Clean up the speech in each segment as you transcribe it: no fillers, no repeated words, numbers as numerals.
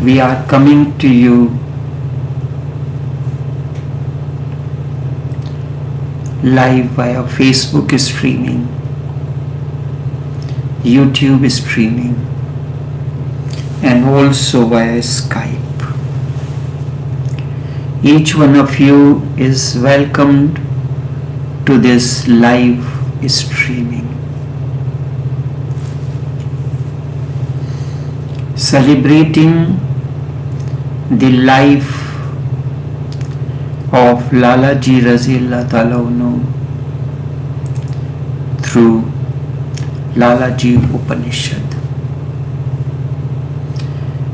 We are coming to you live via Facebook streaming, YouTube streaming, and also via Skype. Each one of you is welcomed to this live streaming. Celebrating the life of Lalaji RA through Lalaji Upanishad.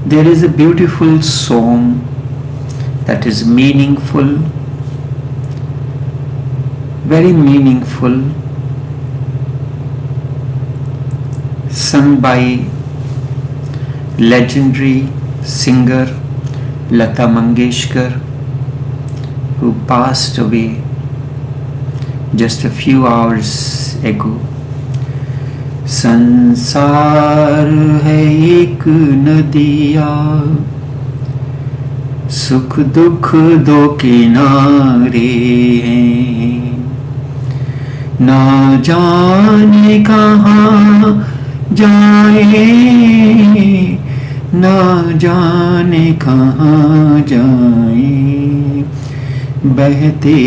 There is a beautiful song that is meaningful, very meaningful, sung by legendary singer Lata Mangeshkar, who passed away just a few hours ago. संसार है एक नदिया, सुख दुख दो किनारे हैं, ना जाने कहाँ जाए, ना जाने कहाँ जाए, बहते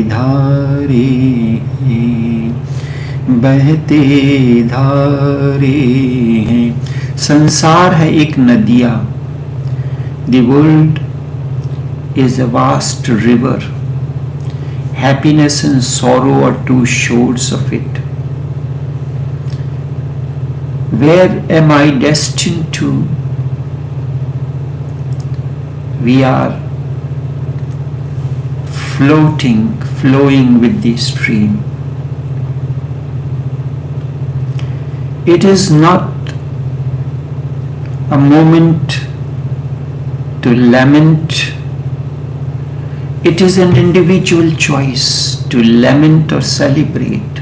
धारे हैं, बहते धारे हैं. संसार है एक नदिया. The world is a vast river. Happiness and sorrow are two shores of it. Where am I destined to? We are flowing with the stream. It is not a moment to lament. It is an individual choice to lament or celebrate.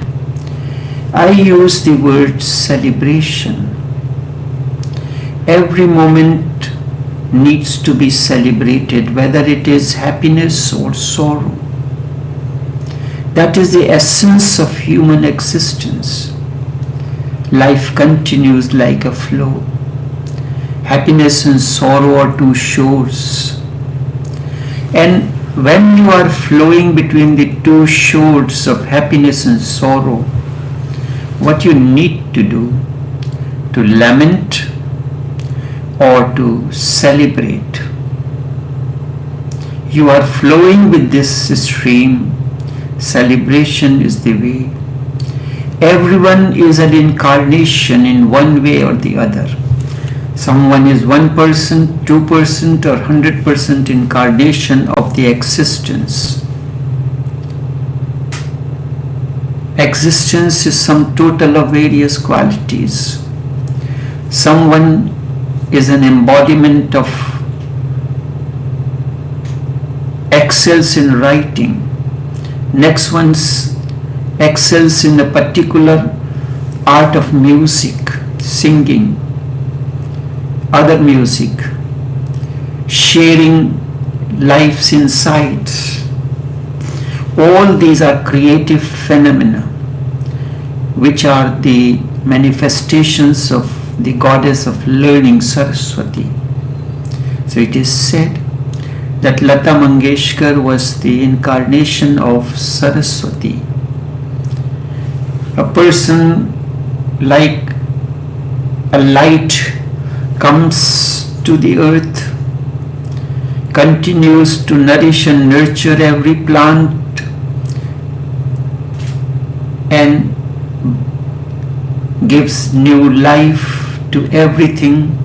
I use the word celebration. Every moment needs to be celebrated, whether it is happiness or sorrow. That is the essence of human existence. Life continues like a flow. Happiness and sorrow are two shores. And when you are flowing between the two shores of happiness and sorrow, what you need to do, to lament or to celebrate. You are flowing with this stream. Celebration is the way. Everyone is an incarnation in one way or the other. Someone is 1%, 2%, or 100% incarnation of the existence. Existence is sum total of various qualities. Someone is an embodiment of excels in writing. Next one's excels in a particular art of music, singing, other music, sharing life's insights. All these are creative phenomena which are the manifestations of the goddess of learning, Saraswati. So it is said that Lata Mangeshkar was the incarnation of Saraswati. A person like a light comes to the earth, continues to nourish and nurture every plant, and gives new life to everything,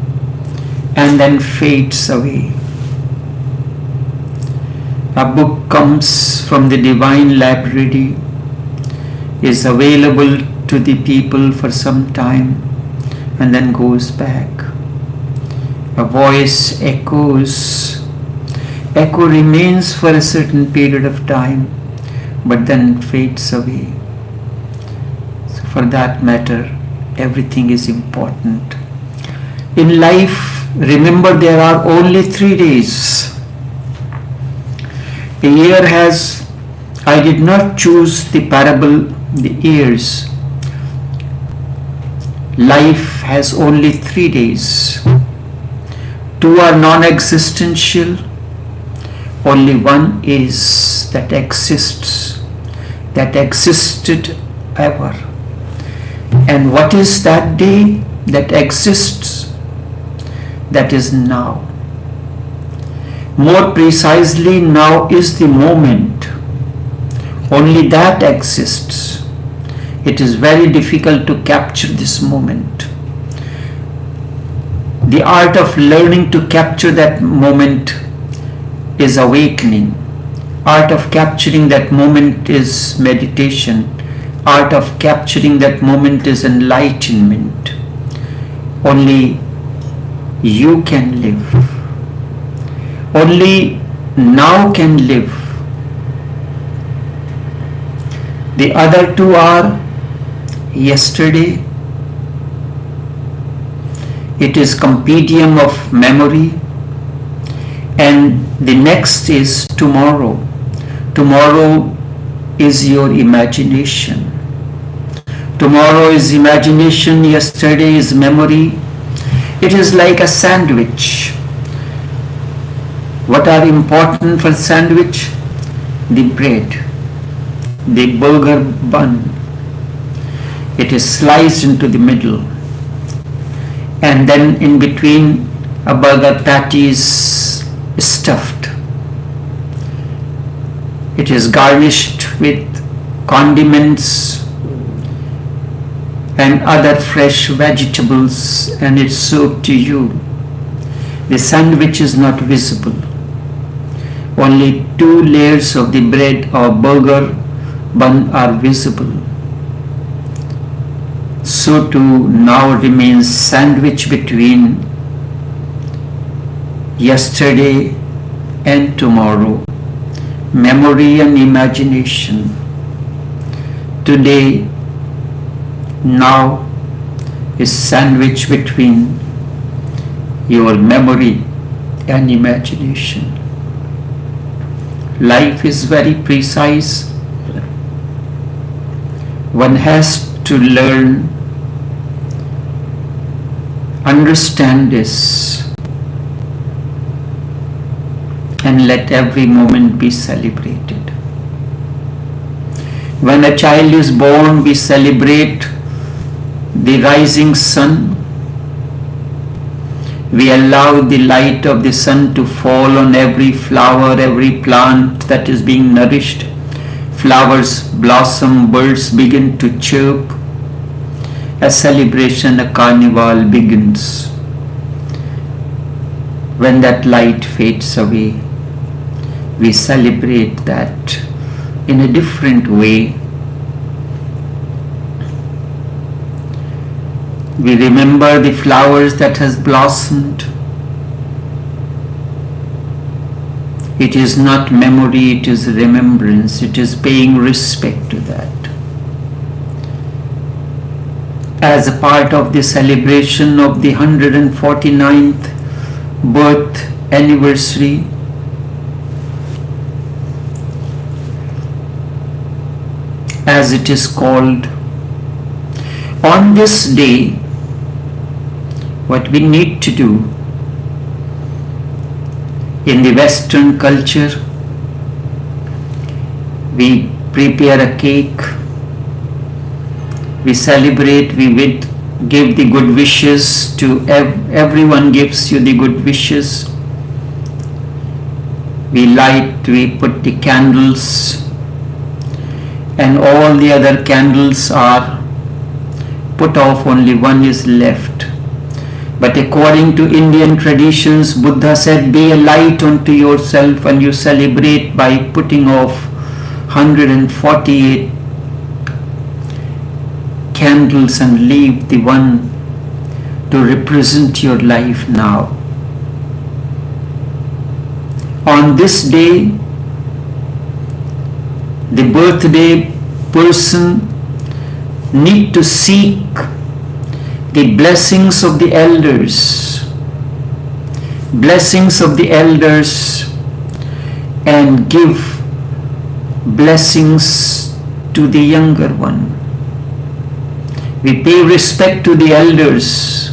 and then fades away. A book comes from the divine library, is available to the people for some time, and then goes back. A voice echoes. Echo remains for a certain period of time, but then fades away. For that matter, everything is important. In life, Remember, there are only 3 days. A year has, I did not choose the parable, the years. Life has only 3 days. 2 are non-existential. Only one is that exists, that existed ever. And what is that day that exists? That is now. More precisely, now is the moment. Only that exists. It is very difficult to capture this moment. The art of learning to capture that moment is awakening. Art of capturing that moment is meditation. Art of capturing that moment is enlightenment. Only you can live. Only now can live. The other 2 are yesterday. It is compendium of memory. And the next is tomorrow. Tomorrow is your imagination. Tomorrow is imagination, yesterday is memory. It is like a sandwich. What are important for sandwich? The bread, the burger bun. It is sliced into the middle. And then in between, a burger patty is stuffed. It is garnished with condiments and other fresh vegetables, and it's served to you. The sandwich is not visible. Only 2 layers of the bread or burger bun are visible. So too now remains sandwich between yesterday and tomorrow, memory and imagination. Today, now is sandwich between your memory and imagination. Life is very precise. One has to learn, understand this, and let every moment be celebrated. When a child is born, we celebrate the rising sun. We allow the light of the sun to fall on every flower, every plant that is being nourished. Flowers blossom, birds begin to chirp. A celebration, a carnival begins. When that light fades away, we celebrate that in a different way. We remember the flowers that has blossomed. It is not memory, it is remembrance. It is paying respect to that. As a part of the celebration of the 149th birth anniversary, as it is called, on this day, what we need to do in the Western culture, we prepare a cake, we celebrate, we give the good wishes to everyone, gives you the good wishes. We light, we put the candles, and all the other candles are put off, only one is left. But according to Indian traditions, Buddha said, be a light unto yourself, and you celebrate by putting off 148 candles and leave the one to represent your life now. On this day, the birthday person need to seek the blessings of the elders. blessings of the elders and give blessings to the younger one. We pay respect to the elders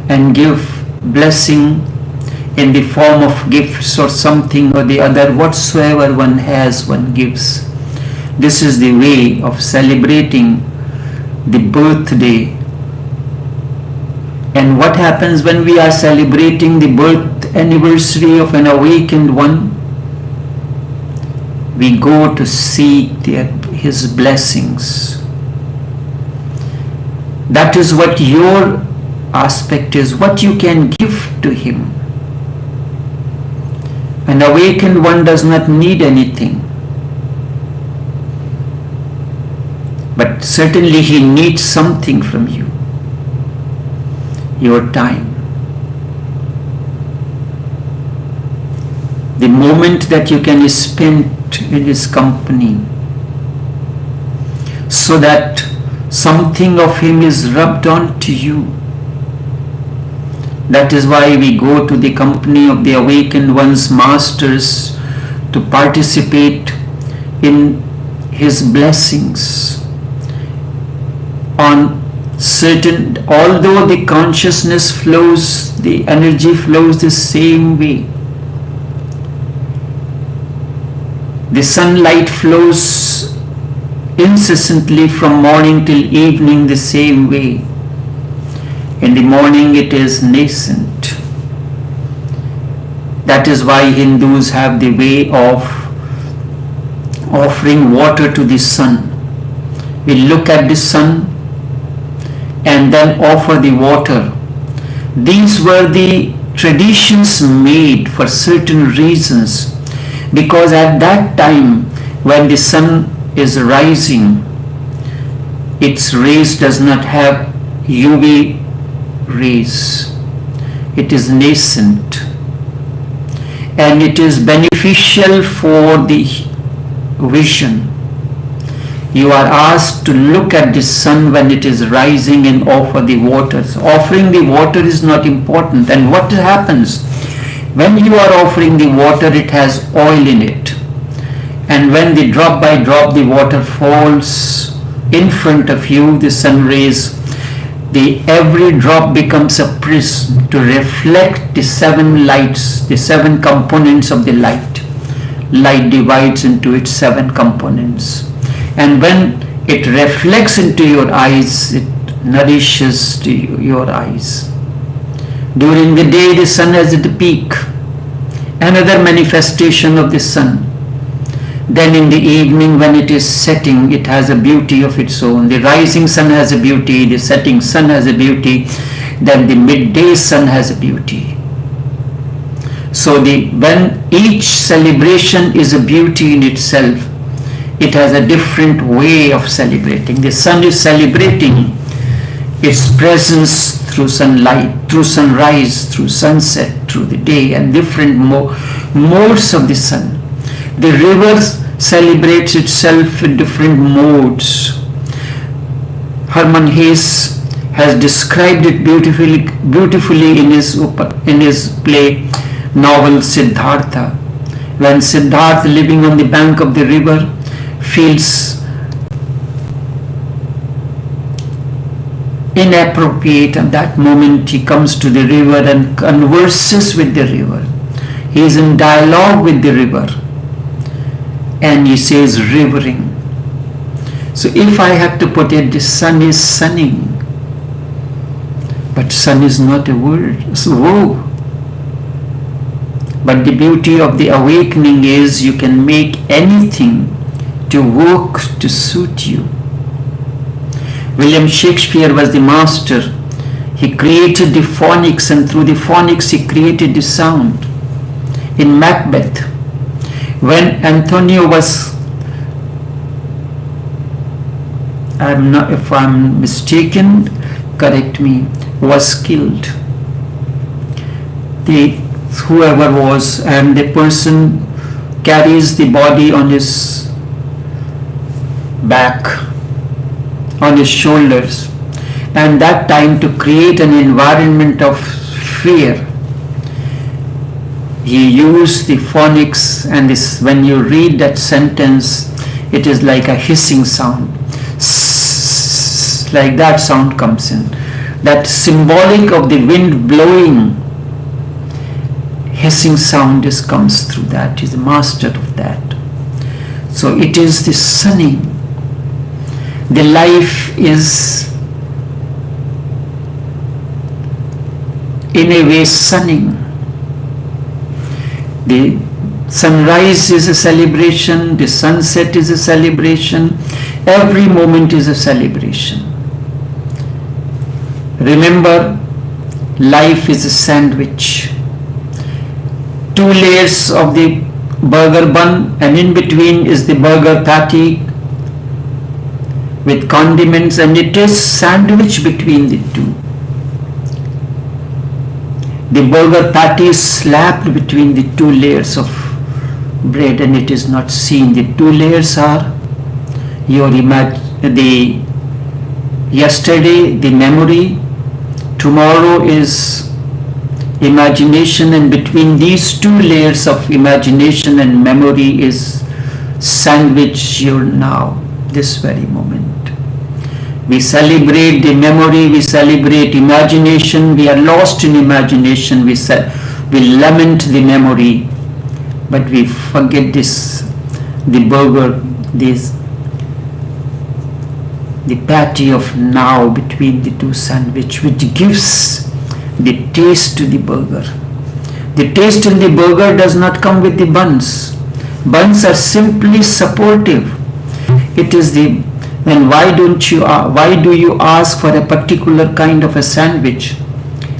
and give blessing in the form of gifts or something or the other. Whatsoever one has, one gives. This is the way of celebrating the birthday. And what happens when we are celebrating the birth anniversary of an awakened one? We go to seek his blessings. That is what your aspect is, what you can give to him. An awakened one does not need anything. But certainly he needs something from you. Your time. The moment that you can spend in his company, so that something of him is rubbed on to you. That is why we go to the company of the awakened one's masters to participate in his blessings on certain, although the consciousness flows, the energy flows the same way. The sunlight flows incessantly from morning till evening the same way. In the morning it is nascent. That is why Hindus have the way of offering water to the sun. We look at the sun and then offer the water. These were the traditions made for certain reasons, because at that time when the sun is rising, its rays does not have UV rays. It is nascent and it is beneficial for the vision. You are asked to look at the sun when it is rising and offer the water. So offering the water is not important. And what happens? When you are offering the water, it has oil in it. And when the drop by drop the water falls in front of you, the sun rays, every drop becomes a prism to reflect the seven lights, the seven components of the light. Light divides into its seven components. And when it reflects into your eyes, it nourishes to your eyes. During the day, the sun is at the peak, another manifestation of the sun. Then in the evening, when it is setting, it has a beauty of its own. The rising sun has a beauty, the setting sun has a beauty, then the midday sun has a beauty. So when each celebration is a beauty in itself, it has a different way of celebrating. The sun is celebrating its presence through sunlight, through sunrise, through sunset, through the day, and different modes of the sun. The river celebrates itself in different modes. Hermann Hesse has described it beautifully in his play, novel Siddhartha. When Siddhartha, living on the bank of the river, feels inappropriate at that moment, he comes to the river and converses with the river. He is in dialogue with the river and he says rivering. So if I had to put it, the sun is sunning, but sun is not a word, it's a verb. But the beauty of the awakening is you can make anything to work to suit you. William Shakespeare was the master. He created the phonics, and through the phonics he created the sound. In Macbeth, when Antonio was, if I'm mistaken, correct me, was killed. Whoever was, and the person carries the body on his back, on his shoulders, and that time to create an environment of fear, He used the phonics, and this, when you read that sentence, it is like a hissing sound. Like that sound comes in. That symbolic of the wind blowing, hissing sound comes through that. He's a master of that. So it is the sunning. The life is in a way sunning. The sunrise is a celebration, the sunset is a celebration, every moment is a celebration. Remember, life is a sandwich. 2 layers of the burger bun, and in between is the burger patty with condiments, and it is sandwich between the two. The burger patty is slapped between the 2 layers of bread, and it is not seen. The 2 layers are yesterday, the memory, tomorrow is imagination, and between these 2 layers of imagination and memory is sandwich your now, this very moment. We celebrate the memory, we celebrate imagination, we are lost in imagination, we lament the memory, but we forget the burger, the patty of now between the 2 sandwich, which gives the taste to the burger. The taste in the burger does not come with the buns. Buns are simply supportive. It is the then why do you ask for a particular kind of a sandwich?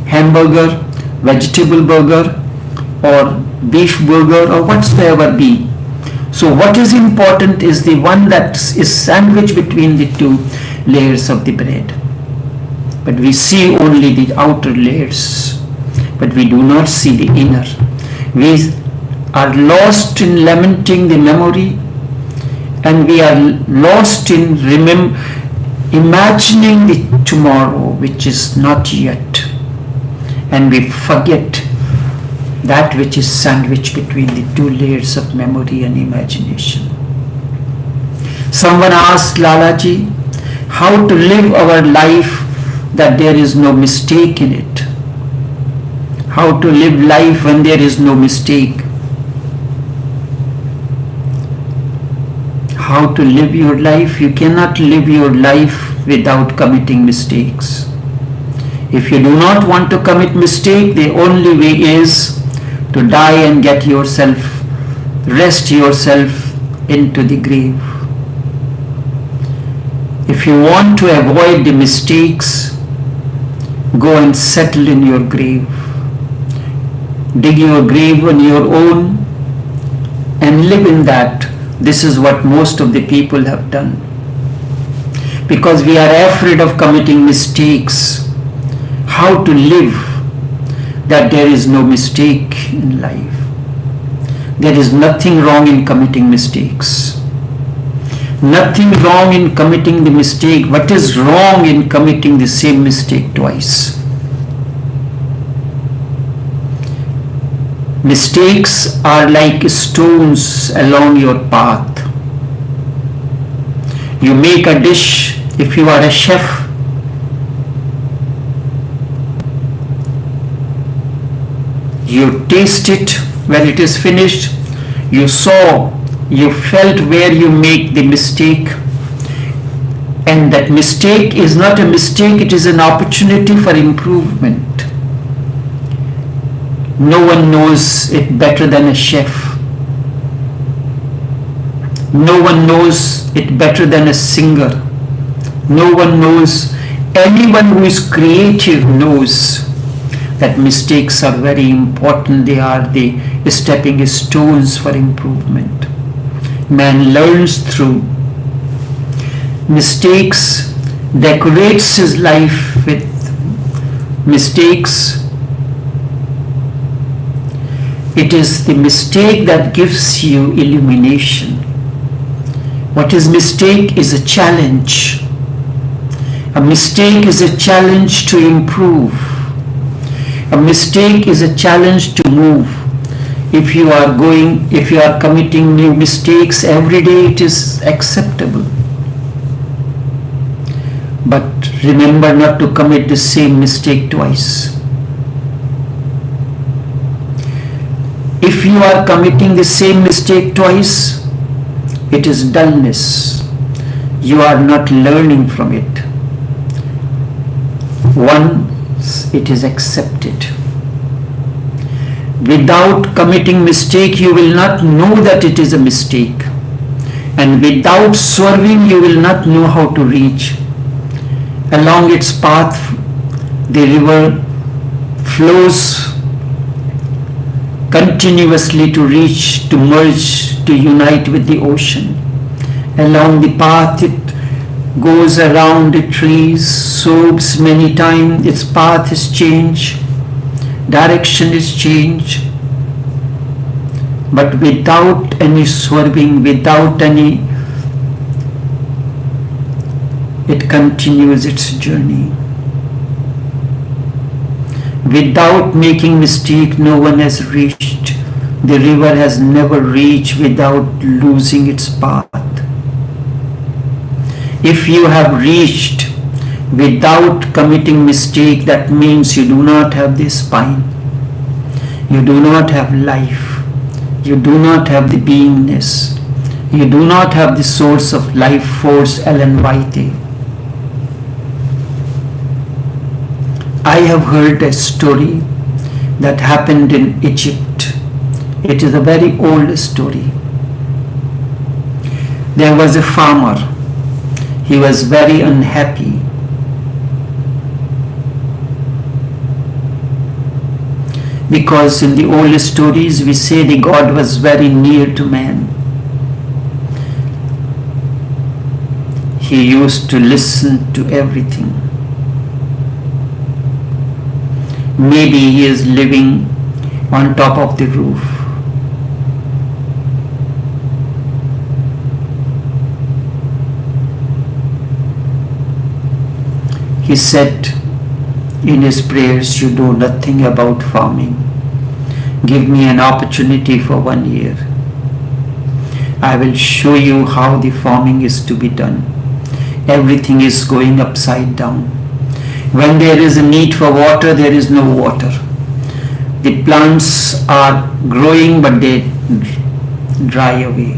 Hamburger, vegetable burger, or beef burger, or whatsoever be. So what is important is the one that is sandwiched between the 2 layers of the bread. But we see only the outer layers, but we do not see the inner. We are lost in lamenting the memory, and we are lost in imagining the tomorrow which is not yet, and we forget that which is sandwiched between the 2 layers of memory and imagination. Someone asked Lalaji how to live our life that there is no mistake in it. How to live life when there is no mistake. How to live your life? You cannot live your life without committing mistakes. If you do not want to commit mistake, the only way is to die and rest yourself into the grave. If you want to avoid the mistakes, go and settle in your grave. Dig your grave on your own and live in that. This is what most of the people have done. Because we are afraid of committing mistakes. How to live that there is no mistake in life. There is nothing wrong in committing mistakes. Nothing wrong in committing the mistake. What is wrong in committing the same mistake twice? Mistakes are like stones along your path. You make a dish, if you are a chef, you taste it when it is finished, you saw, you felt where you make the mistake, and that mistake is not a mistake, it is an opportunity for improvement. No one knows it better than a chef. No one knows it better than a singer. No one knows, anyone who is creative knows that mistakes are very important. They are the stepping stones for improvement. Man learns through mistakes, decorates his life with mistakes. It is the mistake that gives you illumination. What is mistake is a challenge. A mistake is a challenge to improve. A mistake is a challenge to move. If you are committing new mistakes every day, it is acceptable. But remember not to commit the same mistake twice. If you are committing the same mistake twice, it is dullness. You are not learning from it. Once it is accepted. Without committing mistake, you will not know that it is a mistake. And without swerving, you will not know how to reach. Along its path, the river flows continuously to reach, to merge, to unite with the ocean. Along the path, it goes around the trees, sobs many times, its path is changed, direction is changed, but without any swerving, it continues its journey. Without making mistake, no one has reached. The river has never reached without losing its path. If you have reached without committing mistake, that means you do not have the spine. You do not have life. You do not have the beingness. You do not have the source of life force, Ellen White. I have heard a story that happened in Egypt. It is a very old story. There was a farmer. He was very unhappy. Because in the old stories we say the God was very near to man. He used to listen to everything. Maybe he is living on top of the roof. He said in his prayers, "You know nothing about farming. Give me an opportunity for 1 year. I will show you how the farming is to be done. Everything is going upside down. When there is a need for water, there is no water. The plants are growing, but they dry away.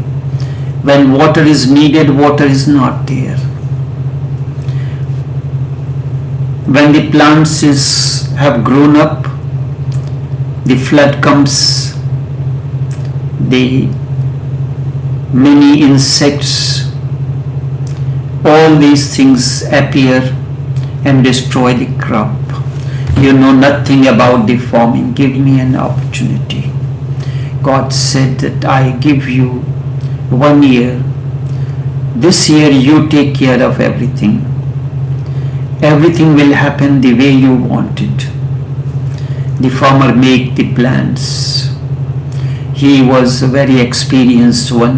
When water is needed, water is not there. When the plants have grown up, the flood comes, the many insects, all these things appear and destroy the crop. You know nothing about the farming. Give me an opportunity." God said that I give you 1 year. This year you take care of everything. Everything will happen the way you want it. The farmer made the plans. He was a very experienced one.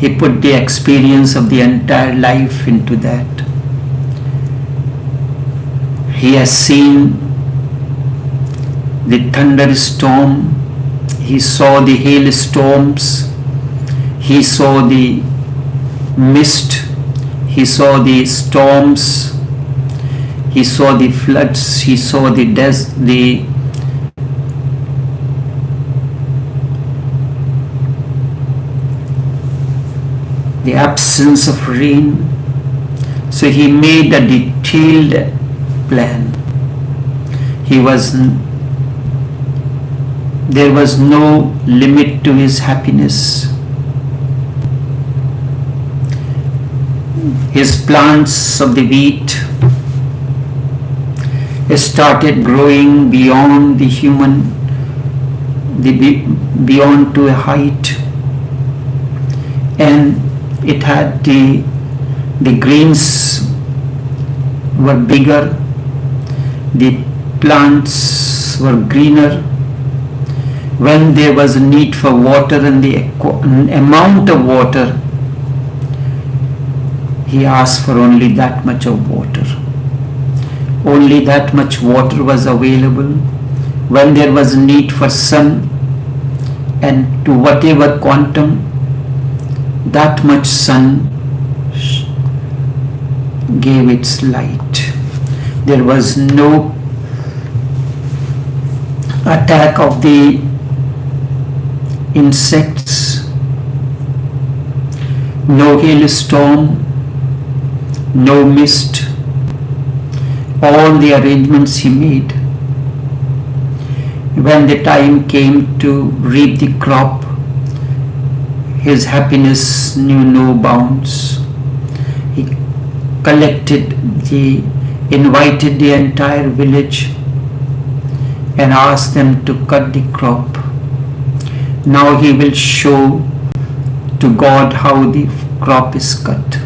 He put the experience of the entire life into that. He has seen the thunderstorm. He saw the hailstorms. He saw the mist. He saw the storms. He saw the floods. He saw the absence of rain. So he made a detailed plan. There was no limit to his happiness. His plants of the wheat started growing beyond the human, beyond to a height, and it had the grains were bigger, the plants were greener. When there was a need for water and the amount of water, he asked for only that much of water. Only that much water was available. When there was a need for sun, and to whatever quantum, that much sun gave its light. There was no attack of the insects, no hailstorm, no mist. All the arrangements he made. When the time came to reap the crop, his happiness knew no bounds. He invited the entire village and asked them to cut the crop. Now he will show to God how the crop is cut.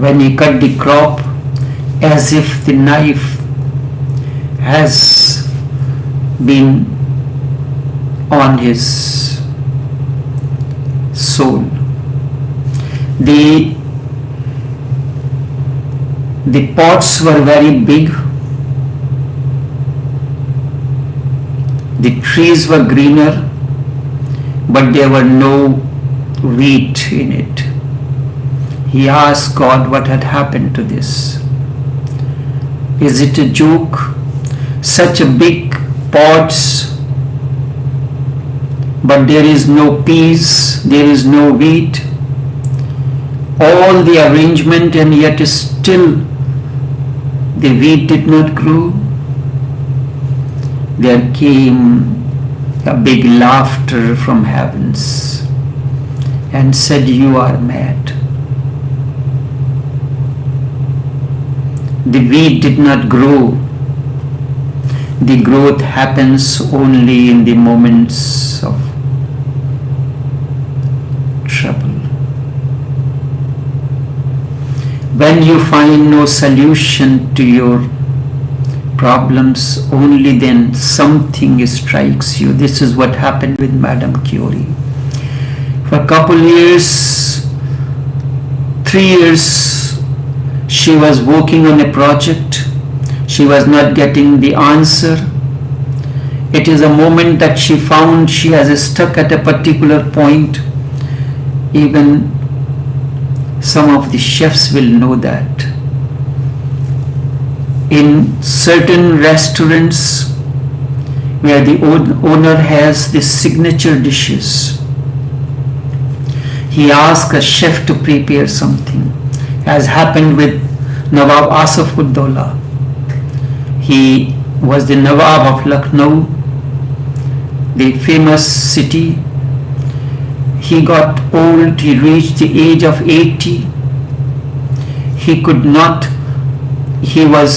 When he cut the crop, as if the knife has been on his soul. The pots were very big. The trees were greener, but there were no wheat in it. He asked God what had happened to this. Is it a joke? Such a big pots, but there is no peas, there is no wheat. All the arrangement, and yet still the wheat did not grow. There came a big laughter from heavens and said, "You are mad." The wheat did not grow. The growth happens only in the moments of trouble. When you find no solution to your problems, only then something strikes you. This is what happened with Madame Curie. For a couple years, 3 years, she was working on a project. She was not getting the answer. It is a moment that she found she has stuck at a particular point. Even some of the chefs will know that. In certain restaurants where the owner has the signature dishes, he asks a chef to prepare something, as happened with Nawab Asaf-ud-Dawla. He was the Nawab of Lucknow, the famous city. He got old, he reached the age of 80. He could not, he was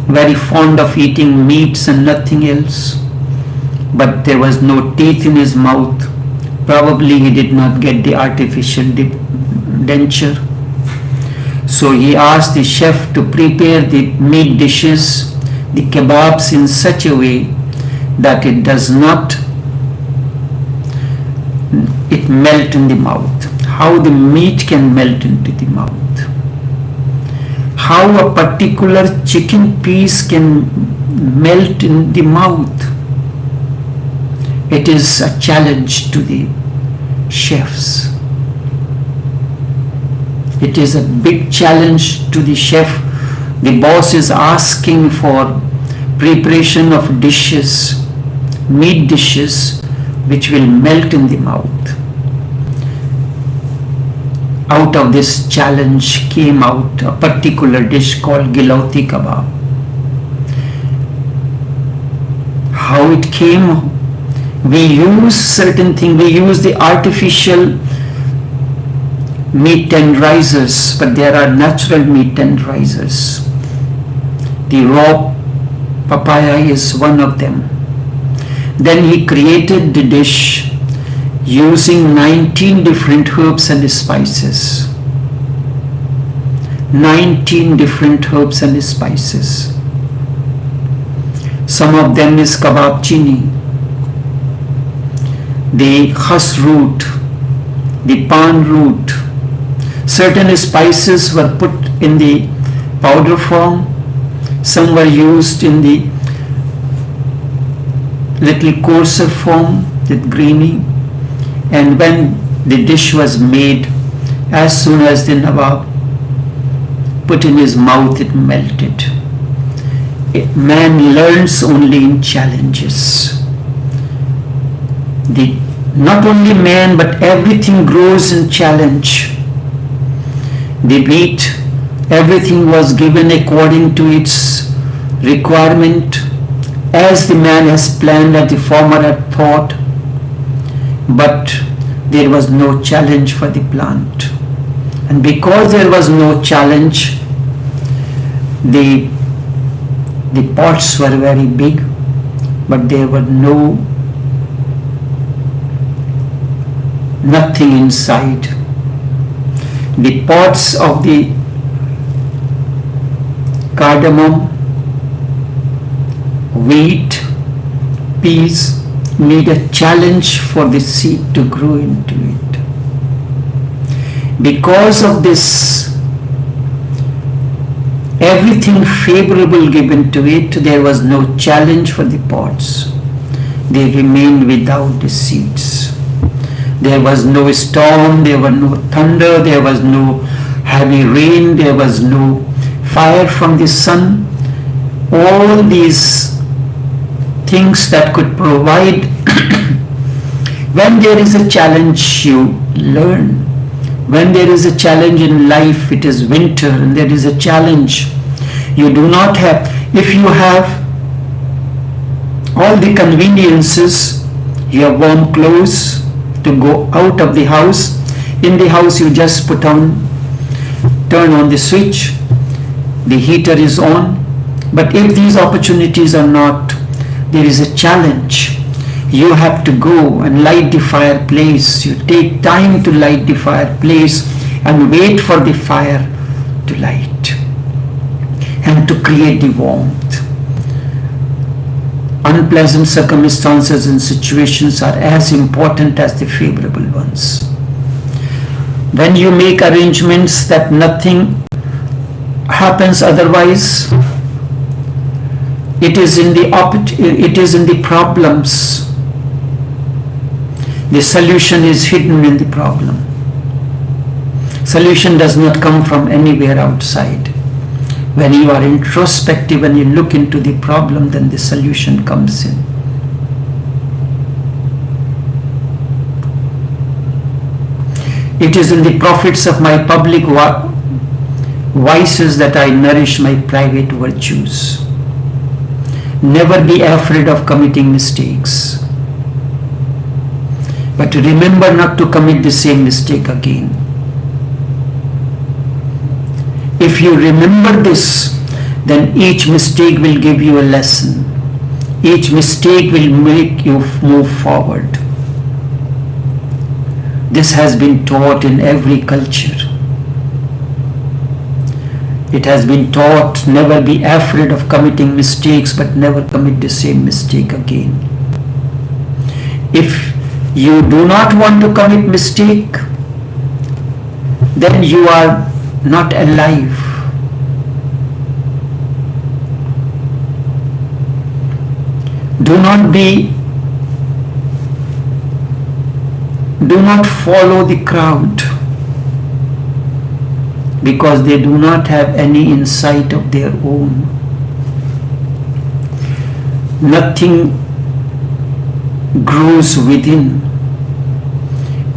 very fond of eating meats and nothing else, but there was no teeth in his mouth. Probably he did not get the artificial denture. So he asked the chef to prepare the meat dishes, the kebabs, in such a way that it does not melt in the mouth. How the meat can melt into the mouth. How a particular chicken piece can melt in the mouth. It is a challenge to the chefs. It is a big challenge to the chef. The boss is asking for preparation of dishes, meat dishes, which will melt in the mouth. Out of this challenge came out a particular dish called Gilauti kebab. How it came? We use certain things. We use the artificial meat tenderizers, but there are natural meat tenderizers. The raw papaya is one of them. Then he created the dish using 19 different herbs and spices. 19 different herbs and spices. Some of them is kebab chini, the khas root, the pan root. Certain spices were put in the powder form. Some were used in the little coarser form with greeny, and when the dish was made, as soon as the Nawab put in his mouth, it melted. Man learns only in challenges. Not only man, but everything grows in challenge. The wheat, everything was given according to its requirement, as the man has planned, as the farmer had thought, but there was no challenge for the plant. And because there was no challenge, the pots were very big, but there were nothing inside. The pots of the cardamom, wheat, peas need a challenge for the seed to grow into it. Because of this, everything favorable given to it, there was no challenge for the pots. They remained without the seeds. There was no storm, there was no thunder, there was no heavy rain, there was no fire from the sun. All these things that could provide. When there is a challenge, you learn. When there is a challenge in life, it is winter and there is a challenge. You do not have, if you have all the conveniences, you have warm clothes to go out of the house. In the house you just turn on the switch, the heater is on. But if these opportunities are not, there is a challenge. You have to go and light the fireplace. You take time to light the fireplace and wait for the fire to light and to create the warmth. Unpleasant circumstances and situations are as important as the favorable ones. When you make arrangements that nothing happens otherwise, it is in the problems. The solution is hidden in the problem. Solution does not come from anywhere outside. When you are introspective and you look into the problem, then the solution comes in. It is in the profits of my public vices that I nourish my private virtues. Never be afraid of committing mistakes. But remember not to commit the same mistake again. If you remember this, then each mistake will give you a lesson. Each mistake will make you move forward. This has been taught in every culture. It has been taught, never be afraid of committing mistakes, but never commit the same mistake again. If you do not want to commit mistake, then you are not alive. Do not follow the crowd, because they do not have any insight of their own. Nothing grows within.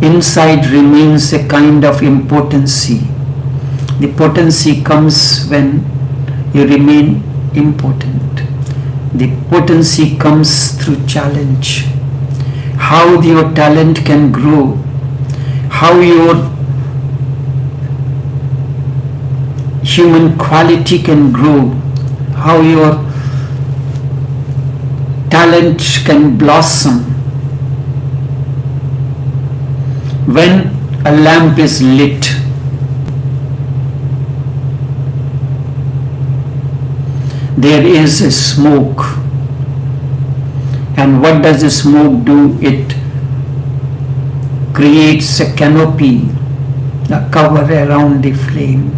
Inside remains a kind of impotency. The potency comes when you remain impotent. The potency comes through challenge. How your talent can grow, how your human quality can grow, how your talent can blossom. When a lamp is lit, there is a smoke. And what does the smoke do? It creates a canopy, a cover around the flame.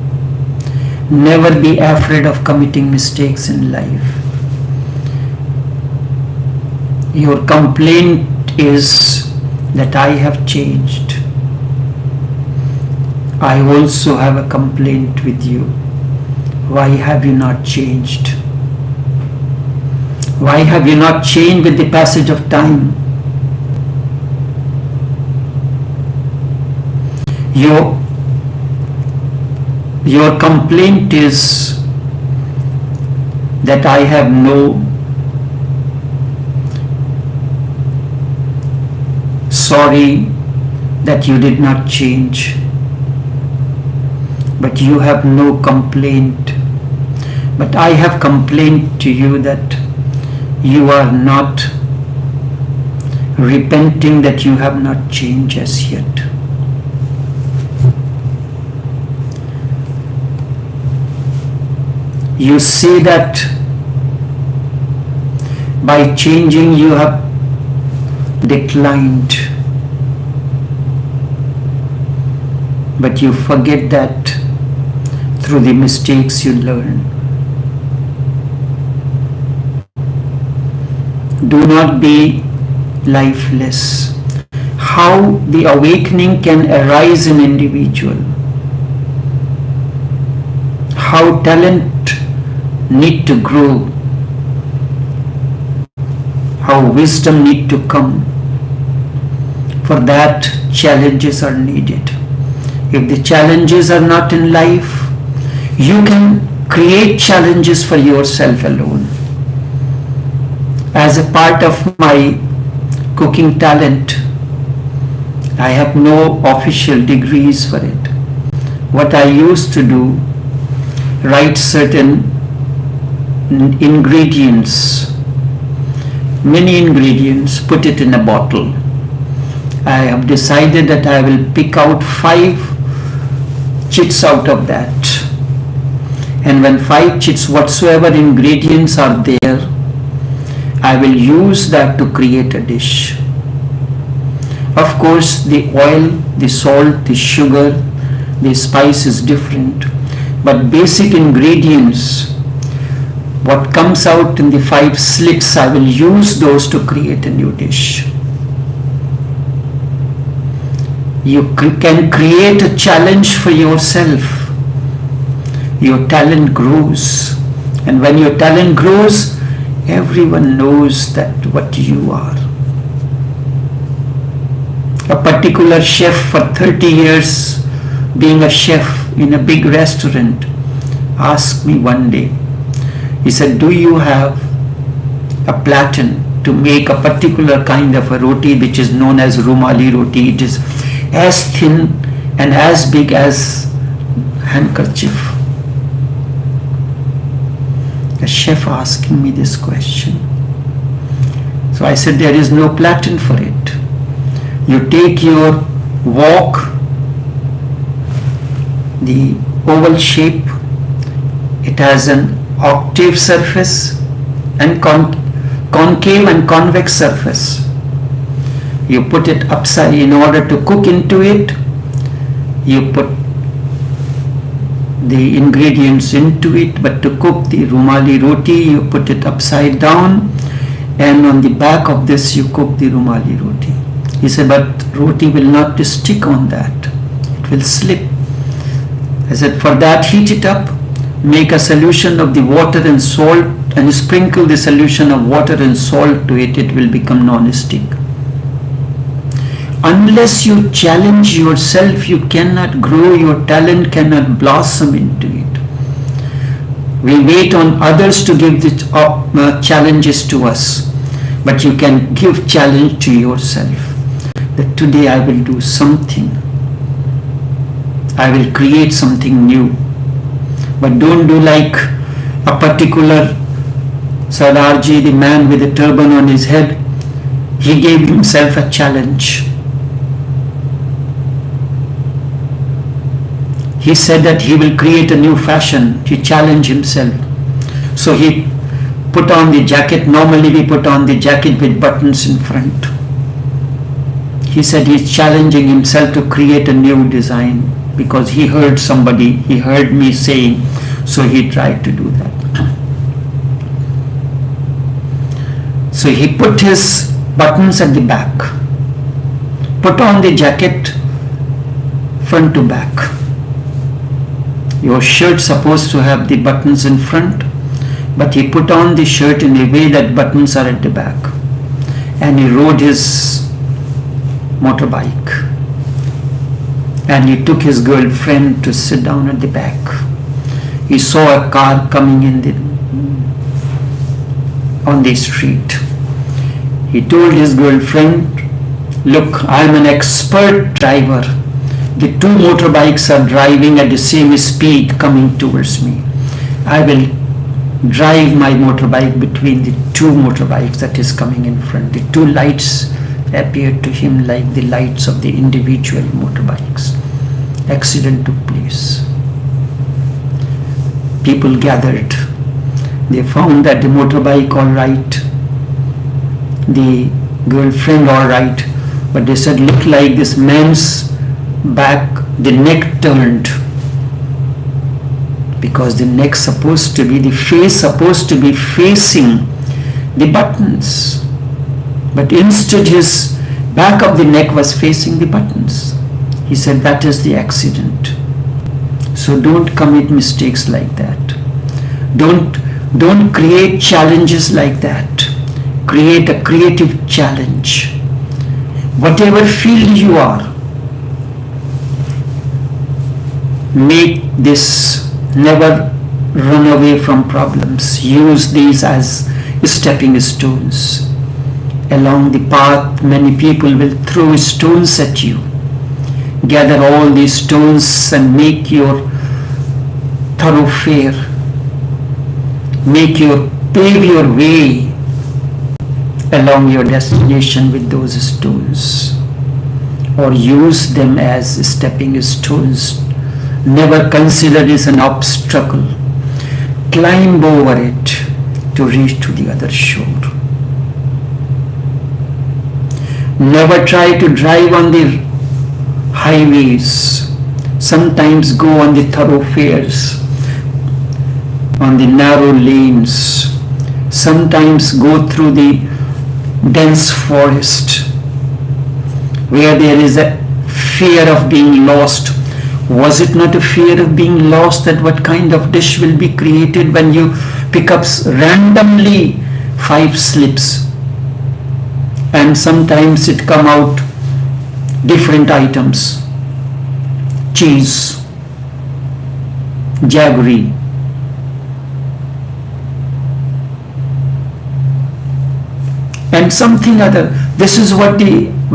Never be afraid of committing mistakes in life. Your complaint is that I have changed. I also have a complaint with you. Why have you not changed? Why have you not changed with the passage of time? Your complaint is that I have no sorry that you did not change, but you have no complaint. But I have complained to you that you are not repenting, that you have not changed as yet. You say that by changing you have declined, but you forget that through the mistakes you learn. Do not be lifeless. How the awakening can arise in individual, how talent need to grow, how wisdom need to come. For that, challenges are needed. If the challenges are not in life, you can create challenges for yourself alone. As a part of my cooking talent, I have no official degrees for it. What I used to do, write certain ingredients, many ingredients, put it in a bottle. I have decided that I will pick out 5 chits out of that. And when 5 chits, whatsoever ingredients are there, I will use that to create a dish. Of course, the oil, the salt, the sugar, the spice is different, but basic ingredients, what comes out in the 5 slips, I will use those to create a new dish. You can create a challenge for yourself. Your talent grows, and when your talent grows, everyone knows that what you are. A particular chef for 30 years, being a chef in a big restaurant, asked me one day, he said, do you have a platen to make a particular kind of a roti which is known as rumali roti? It is as thin and as big as handkerchief. The chef asking me this question. So I said, there is no platen for it. You take your wok, the oval shape, it has an octave surface and concave and convex surface. You put it upside. In order to cook into it, you put the ingredients into it, but to cook the rumali roti, you put it upside down, and on the back of this you cook the rumali roti. He said, but roti will not stick on that, it will slip. I said, for that, heat it up, make a solution of the water and salt, and sprinkle the solution of water and salt to it, it will become non-stick. Unless you challenge yourself, you cannot grow, your talent cannot blossom into it. We wait on others to give the challenges to us, but you can give challenge to yourself. That today I will do something. I will create something new. But don't do like a particular Sardarji, the man with the turban on his head. He gave himself a challenge. He said that he will create a new fashion. He challenged himself. So he put on the jacket. Normally we put on the jacket with buttons in front. He said he's challenging himself to create a new design because he heard somebody, he heard me saying, so he tried to do that. So he put his buttons at the back, put on the jacket front to back. Your shirt supposed to have the buttons in front, but he put on the shirt in a way that buttons are at the back, and he rode his motorbike, and he took his girlfriend to sit down at the back. He saw a car coming on the street. He told his girlfriend, "Look, I am an expert driver. The two motorbikes are driving at the same speed coming towards me. I will drive my motorbike between the two motorbikes that is coming in front." The two lights appeared to him like the lights of the individual motorbikes. Accident took place. People gathered. They found that the motorbike all right, the girlfriend all right, but they said, look like this man's back, the neck turned, because the neck supposed to be, the face supposed to be facing the buttons, but instead his back of the neck was facing the buttons. He said that is the accident. So don't commit mistakes like that. Don't create challenges like that. Create a creative challenge. Whatever field you are, make this, never run away from problems. Use these as stepping stones. Along the path, many people will throw stones at you. Gather all these stones and make your thoroughfare. Pave your way along your destination with those stones, or use them as stepping stones. Never consider this an obstacle. Climb over it to reach to the other shore. Never try to drive on the highways. Sometimes go on the thoroughfares, on the narrow lanes. Sometimes go through the dense forest where there is a fear of being lost. Was it not a fear of being lost that what kind of dish will be created when you pick up randomly 5 slips, and sometimes it come out different items, cheese, jaggery, and something other. This is what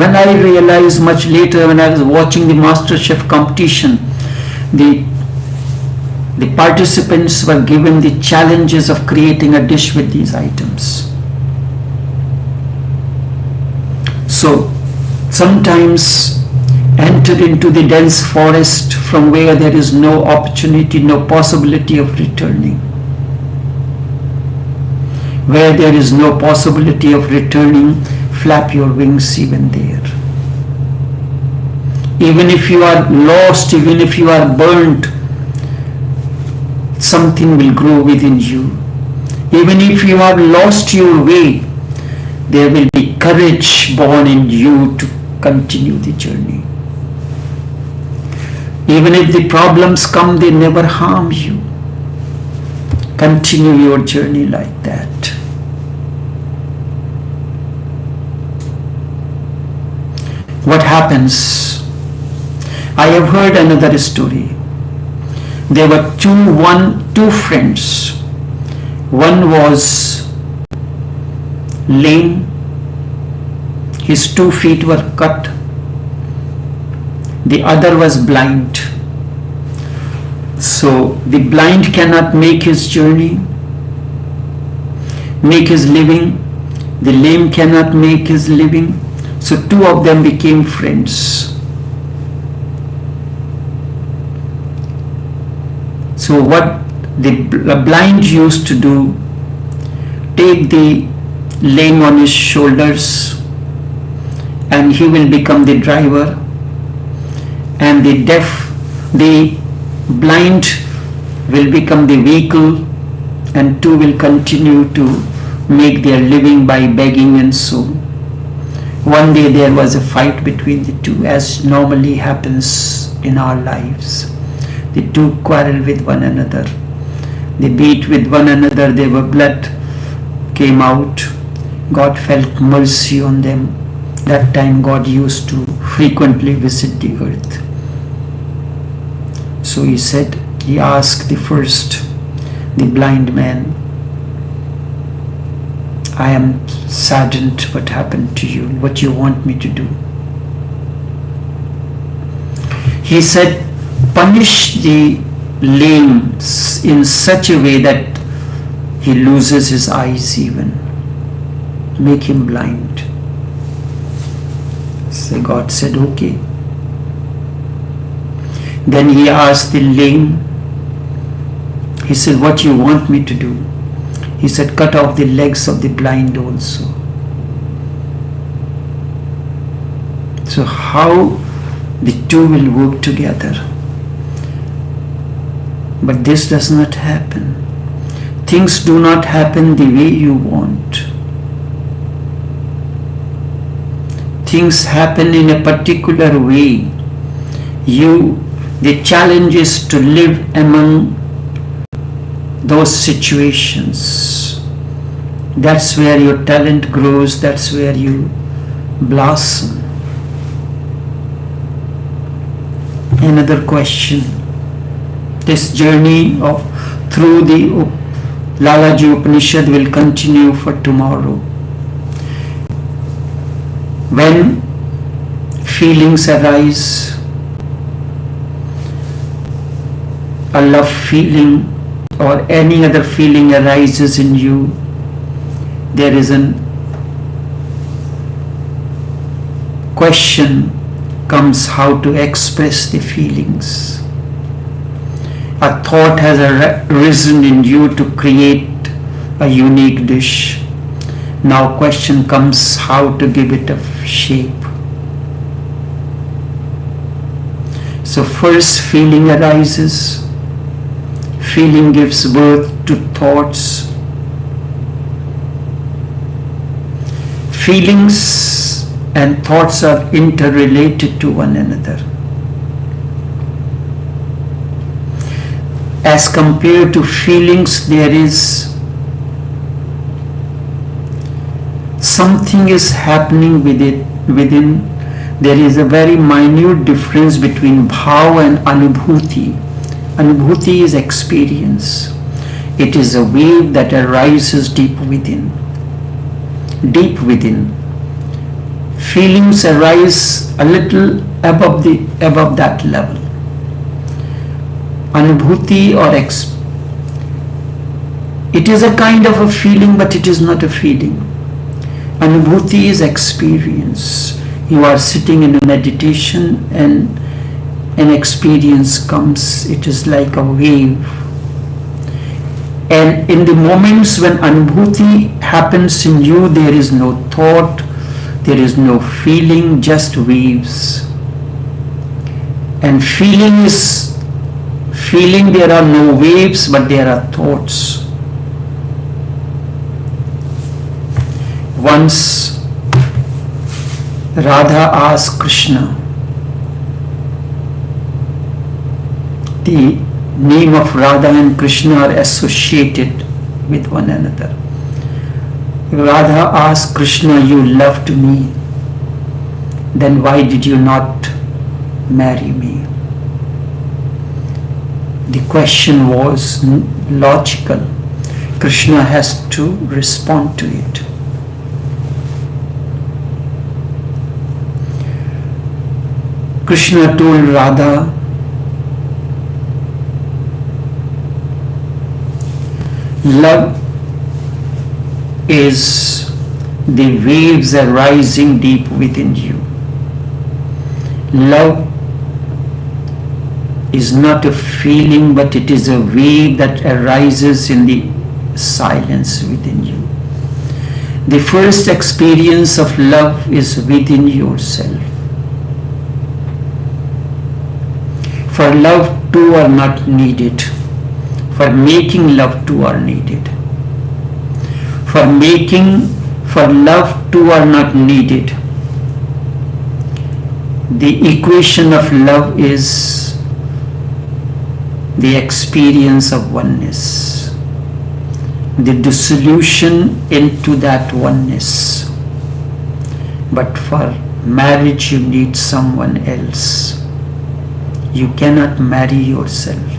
when I realized much later when I was watching the MasterChef competition, the participants were given the challenges of creating a dish with these items. So sometimes enter into the dense forest from where there is no opportunity, no possibility of returning. Where there is no possibility of returning, flap your wings even there. Even if you are lost, even if you are burnt, something will grow within you. Even if you are lost your way, there will be courage born in you to continue the journey. Even if the problems come, they never harm you. Continue your journey like that. What happens? I have heard another story. There were two friends. One was lame. His 2 feet were cut. The other was blind. So the blind cannot make his journey, make his living. The lame cannot make his living. So 2 of them became friends. So what the blind used to do, take the lame on his shoulders and he will become the driver, and the blind will become the vehicle, and 2 will continue to make their living by begging and so. One day there was a fight between the two, as normally happens in our lives. The two quarrel with one another. They beat with one another. There were blood came out. God felt mercy on them. That time God used to frequently visit the earth. So he asked the blind man, I am saddened what happened to you, what you want me to do. He said, punish the lame in such a way that he loses his eyes even. Make him blind. So God said, okay. Then he asked the lame, he said, what you want me to do? He said, cut off the legs of the blind also. So how the two will work together? But this does not happen. Things do not happen the way you want. Things happen in a particular way. The challenge is to live among those situations. That's where your talent grows, that's where you blossom. Another question. This journey through the Lalaji Upanishad will continue for tomorrow. When feelings arise, a love feeling or any other feeling arises in you, there is a question comes how to express the feelings. A thought has arisen in you to create a unique dish. Now question comes how to give it a shape. So first feeling arises. Feeling gives birth to thoughts. Feelings and thoughts are interrelated to one another. As compared to feelings, there is something is happening within. There is a very minute difference between bhav and anubhuti. Anubhuti is experience. It is a wave that arises deep within. Deep within. Feelings arise a little above that level. Anubhuti it is a kind of a feeling, but it is not a feeling. Anubhuti is experience. You are sitting in a meditation and an experience comes. It is like a wave. And in the moments when Anubhuti happens in you, there is no thought, there is no feeling, just waves. And feeling, there are no waves, but there are thoughts. Once Radha asked Krishna, the name of Radha and Krishna are associated with one another. Radha asked Krishna, you loved me, then why did you not marry me? The question was logical. Krishna has to respond to it. Krishna told Radha, love is the waves arising deep within you. Love is not a feeling, but it is a wave that arises in the silence within you. The first experience of love is within yourself. For love, two are not needed. For making love, two are needed. For making, for love, two are not needed. The equation of love is the experience of oneness, the dissolution into that oneness. But for marriage you need someone else. You cannot marry yourself.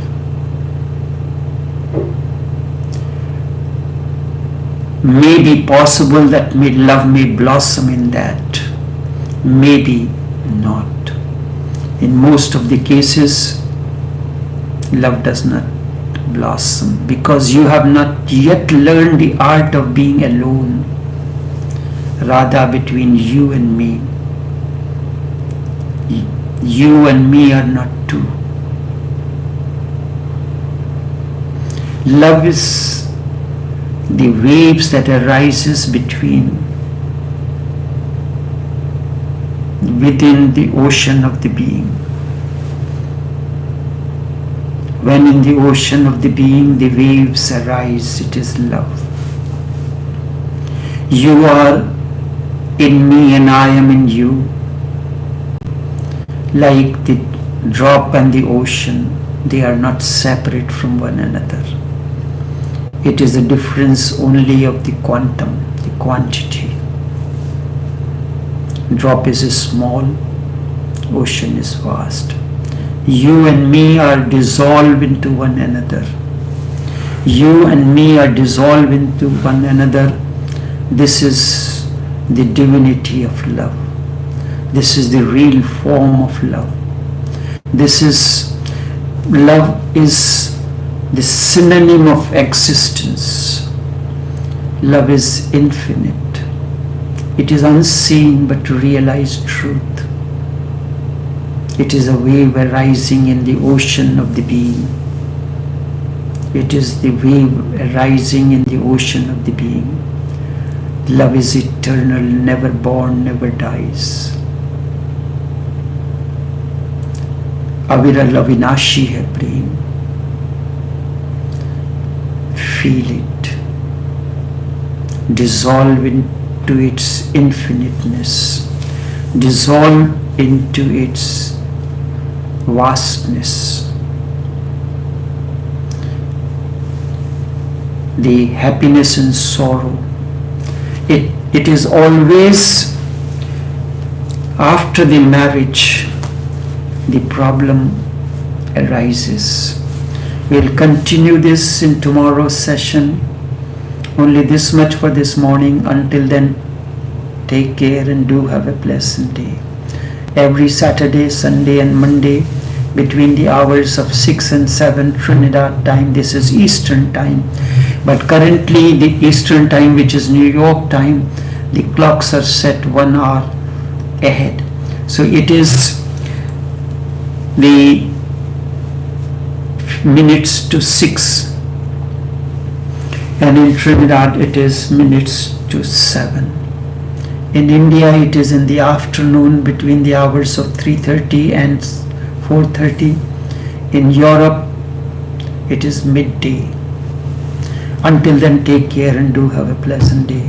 May be possible that love may blossom in that. Maybe not. In most of the cases, love does not blossom because you have not yet learned the art of being alone. Radha, between you and me. You and me are not two. Love is the waves that arises within the ocean of the being. When in the ocean of the being the waves arise, it is love. You are in me and I am in you. Like the drop and the ocean, they are not separate from one another. It is a difference only of the quantum, the quantity. Drop is small, ocean is vast. You and me are dissolved into one another. You and me are dissolved into one another. This is the divinity of love. This is the real form of love. Love is the synonym of existence. Love is infinite. It is unseen but realized truth. It is a wave arising in the ocean of the being. It is the wave arising in the ocean of the being. Love is eternal, never born, never dies. अविरल अविनाशी है प्रेम. Feel it. Dissolve into its infiniteness. Dissolve into its vastness. The happiness and sorrow. It is always after the marriage the problem arises. We'll continue this in tomorrow's session. Only this much for this morning. Until then, take care and do have a pleasant day. Every Saturday, Sunday and Monday between the hours of 6 and 7 Trinidad time. This is Eastern time. But currently the Eastern time, which is New York time, the clocks are set 1 hour ahead. So it is the minutes to 6, and in Trinidad it is minutes to 7. In India it is in the afternoon between the hours of 3:30 and 4:30. In Europe it is midday. Until then, take care and do have a pleasant day.